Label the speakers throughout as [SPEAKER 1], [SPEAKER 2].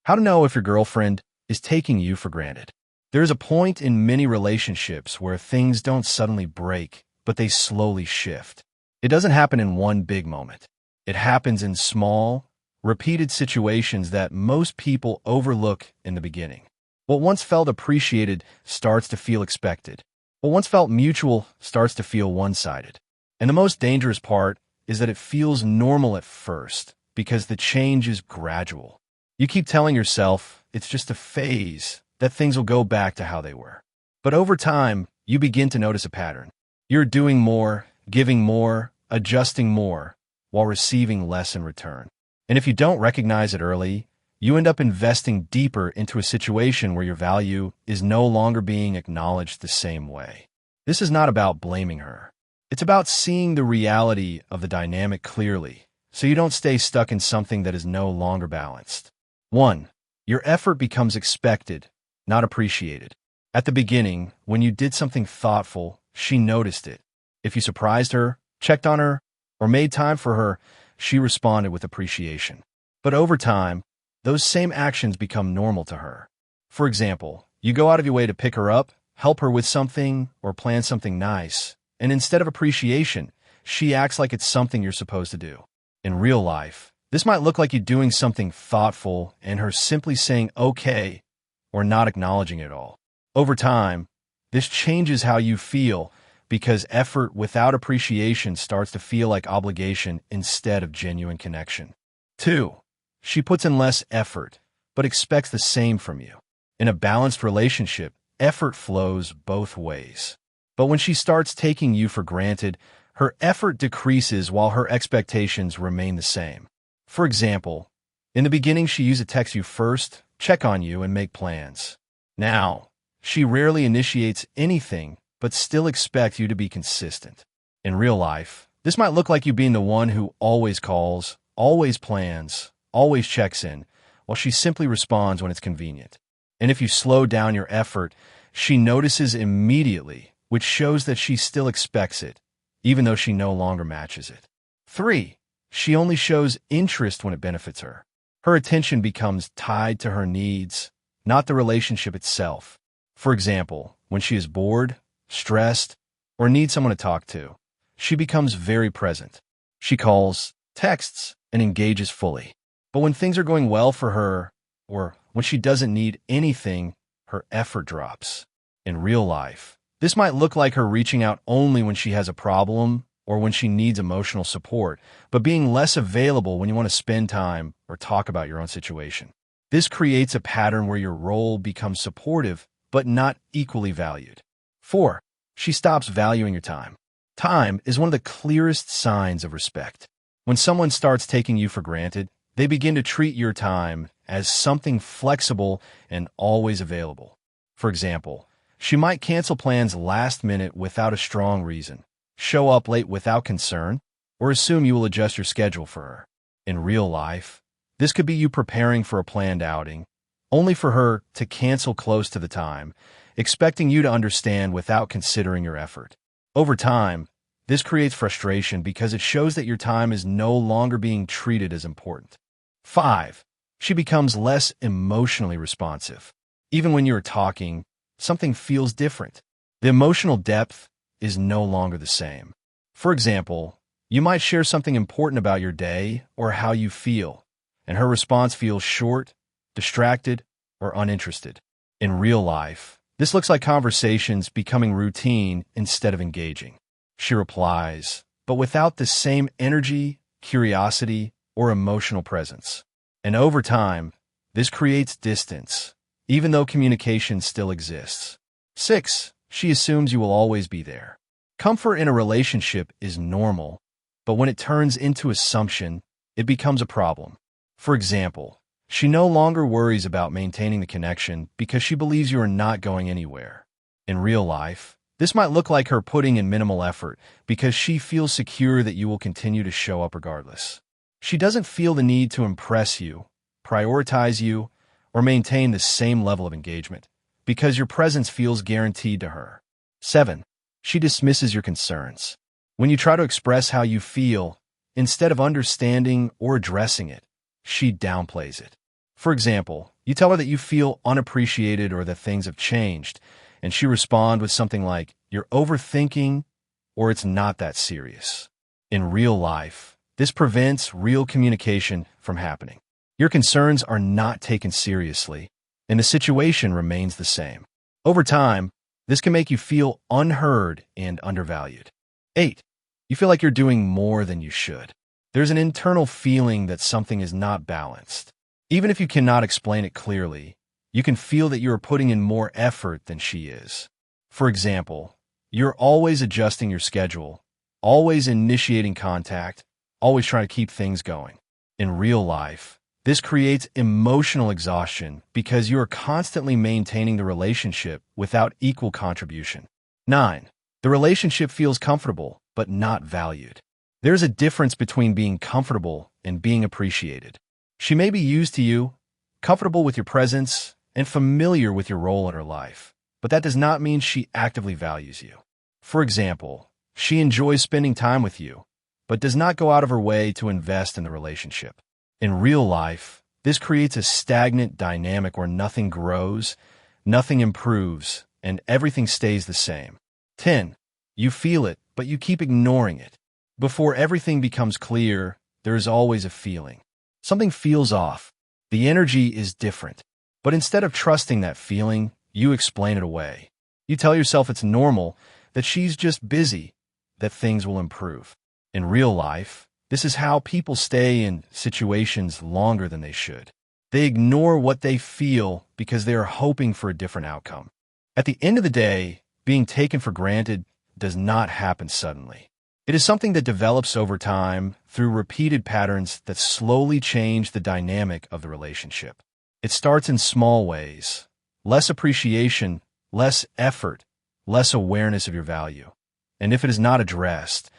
[SPEAKER 1] How to know if your girlfriend is taking you for granted. There is a point in many relationships where things don't suddenly break, but they slowly shift. It doesn't happen in one big moment. It happens in small, repeated situations that most people overlook in the beginning. What once felt appreciated starts to feel expected. What once felt mutual starts to feel one-sided. And the most dangerous part is that it feels normal at first because the change is gradual. You keep telling yourself it's just a phase, that things will go back to how they were. But over time, you begin to notice a pattern. You're doing more, giving more, adjusting more, while receiving less in return. And if you don't recognize it early, you end up investing deeper into a situation where your value is no longer being acknowledged the same way. This is not about blaming her. It's about seeing the reality of the dynamic clearly, so you don't stay stuck in something that is no longer balanced. 1. Your effort becomes expected, not appreciated. At the beginning, when you did something thoughtful, she noticed it. If you surprised her, checked on her, or made time for her, she responded with appreciation. But over time, those same actions become normal to her. For example, you go out of your way to pick her up, help her with something, or plan something nice, and instead of appreciation, she acts like it's something you're supposed to do. In real life, this might look like you doing something thoughtful and her simply saying okay or not acknowledging it at all. Over time, this changes how you feel because effort without appreciation starts to feel like obligation instead of genuine connection. 2. She puts in less effort, but expects the same from you. In a balanced relationship, effort flows both ways. But when she starts taking you for granted, her effort decreases while her expectations remain the same. For example, in the beginning she used to text you first, check on you, and make plans. Now, she rarely initiates anything, but still expects you to be consistent. In real life, this might look like you being the one who always calls, always plans, always checks in, while she simply responds when it's convenient. And if you slow down your effort, she notices immediately, which shows that she still expects it, even though she no longer matches it. 3. She only shows interest when it benefits her. Her attention becomes tied to her needs, not the relationship itself. For example, when she is bored, stressed, or needs someone to talk to, she becomes very present. She calls, texts, and engages fully. But when things are going well for her, or when she doesn't need anything, her effort drops. In real life, this might look like her reaching out only when she has a problem or when she needs emotional support, but being less available when you want to spend time or talk about your own situation. This creates a pattern where your role becomes supportive, but not equally valued. 4. She stops valuing your time. Time is one of the clearest signs of respect. When someone starts taking you for granted, they begin to treat your time as something flexible and always available. For example, she might cancel plans last minute without a strong reason, show up late without concern, or assume you will adjust your schedule for her. In real life, this could be you preparing for a planned outing, only for her to cancel close to the time, expecting you to understand without considering your effort. Over time, this creates frustration because it shows that your time is no longer being treated as important. 5. She becomes less emotionally responsive. Even when you're talking, something feels different. The emotional depth is no longer the same. For example, you might share something important about your day or how you feel, and her response feels short, distracted, or uninterested. In real life, this looks like conversations becoming routine instead of engaging. She replies, but without the same energy, curiosity, or emotional presence. And over time, this creates distance, even though communication still exists. 6. She assumes you will always be there. Comfort in a relationship is normal, but when it turns into assumption, it becomes a problem. For example, she no longer worries about maintaining the connection because she believes you are not going anywhere. In real life, this might look like her putting in minimal effort because she feels secure that you will continue to show up regardless. She doesn't feel the need to impress you, prioritize you, or maintain the same level of engagement because your presence feels guaranteed to her. 7. She dismisses your concerns. When you try to express how you feel, instead of understanding or addressing it, she downplays it. For example, you tell her that you feel unappreciated or that things have changed, and she responds with something like, "You're overthinking," or "It's not that serious." In real life, this prevents real communication from happening. Your concerns are not taken seriously, and the situation remains the same. Over time, this can make you feel unheard and undervalued. 8. You feel like you're doing more than you should. There's an internal feeling that something is not balanced. Even if you cannot explain it clearly, you can feel that you are putting in more effort than she is. For example, you're always adjusting your schedule, always initiating contact, always trying to keep things going. In real life, this creates emotional exhaustion because you are constantly maintaining the relationship without equal contribution. 9. The relationship feels comfortable, but not valued. There's a difference between being comfortable and being appreciated. She may be used to you, comfortable with your presence, and familiar with your role in her life, but that does not mean she actively values you. For example, she enjoys spending time with you, but does not go out of her way to invest in the relationship. In real life, this creates a stagnant dynamic where nothing grows, nothing improves, and everything stays the same. 10. You feel it, but you keep ignoring it. Before everything becomes clear, there is always a feeling. Something feels off. The energy is different. But instead of trusting that feeling, you explain it away. You tell yourself it's normal, that she's just busy, that things will improve. In real life, this is how people stay in situations longer than they should. They ignore what they feel because they are hoping for a different outcome. At the end of the day, being taken for granted does not happen suddenly. It is something that develops over time through repeated patterns that slowly change the dynamic of the relationship. It starts in small ways: less appreciation, less effort, less awareness of your value. And if it is not addressed,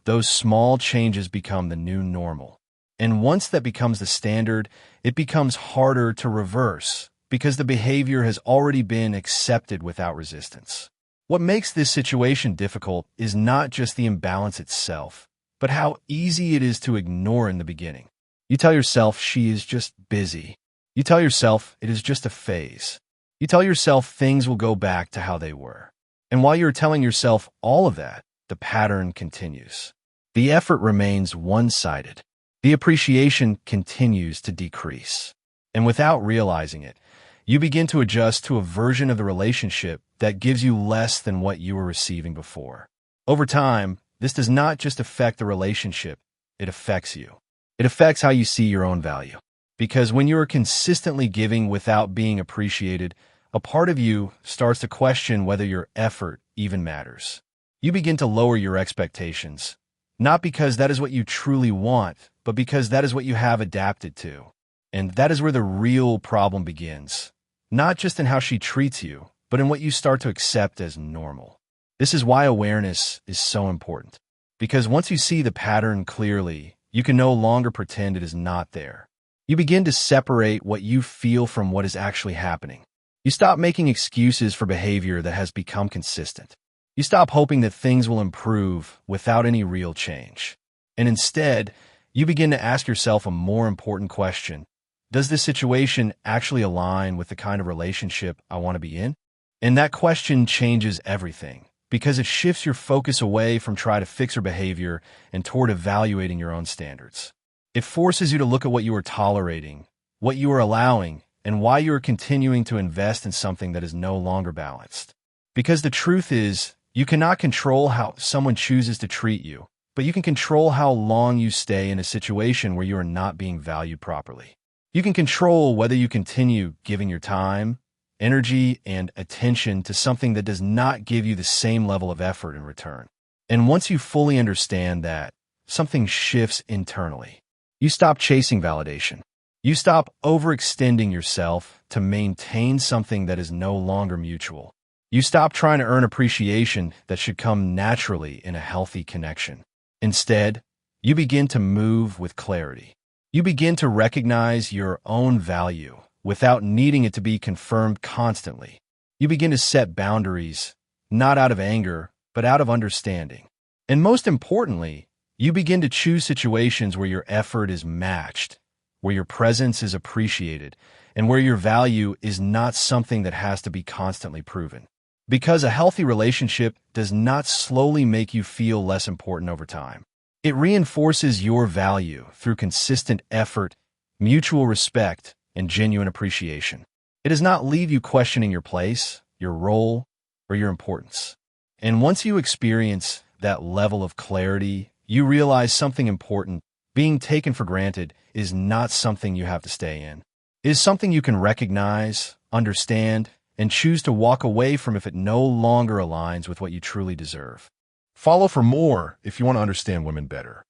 [SPEAKER 1] those small changes become the new normal. And once that becomes the standard, it becomes harder to reverse because the behavior has already been accepted without resistance. What makes this situation difficult is not just the imbalance itself, but how easy it is to ignore in the beginning. You tell yourself she is just busy. You tell yourself it is just a phase. You tell yourself things will go back to how they were. And while you're telling yourself all of that, the pattern continues. The effort remains one-sided. The appreciation continues to decrease. And without realizing it, you begin to adjust to a version of the relationship that gives you less than what you were receiving before. Over time, this does not just affect the relationship, it affects you. It affects how you see your own value. Because when you are consistently giving without being appreciated, a part of you starts to question whether your effort even matters. You begin to lower your expectations, not because that is what you truly want, but because that is what you have adapted to. And that is where the real problem begins, not just in how she treats you, but in what you start to accept as normal. This is why awareness is so important. Because once you see the pattern clearly, you can no longer pretend it is not there. You begin to separate what you feel from what is actually happening. You stop making excuses for behavior that has become consistent. You stop hoping that things will improve without any real change. And instead, you begin to ask yourself a more important question. Does this situation actually align with the kind of relationship I want to be in? And that question changes everything, because it shifts your focus away from trying to fix her behavior and toward evaluating your own standards. It forces you to look at what you are tolerating, what you are allowing, and why you are continuing to invest in something that is no longer balanced. Because the truth is, you cannot control how someone chooses to treat you, but you can control how long you stay in a situation where you are not being valued properly. You can control whether you continue giving your time, energy, and attention to something that does not give you the same level of effort in return. And once you fully understand that, something shifts internally. You stop chasing validation. You stop overextending yourself to maintain something that is no longer mutual. You stop trying to earn appreciation that should come naturally in a healthy connection. Instead, you begin to move with clarity. You begin to recognize your own value without needing it to be confirmed constantly. You begin to set boundaries, not out of anger, but out of understanding. And most importantly, you begin to choose situations where your effort is matched where your presence is appreciated, and where your value is not something that has to be constantly proven. Because a healthy relationship does not slowly make you feel less important over time. It reinforces your value through consistent effort, mutual respect, and genuine appreciation. It does not leave you questioning your place, your role, or your importance. And once you experience that level of clarity, you realize something important. Being taken for granted is not something you have to stay in. It is something you can recognize, understand, and choose to walk away from if it no longer aligns with what you truly deserve.
[SPEAKER 2] Follow for more if you want to understand women better.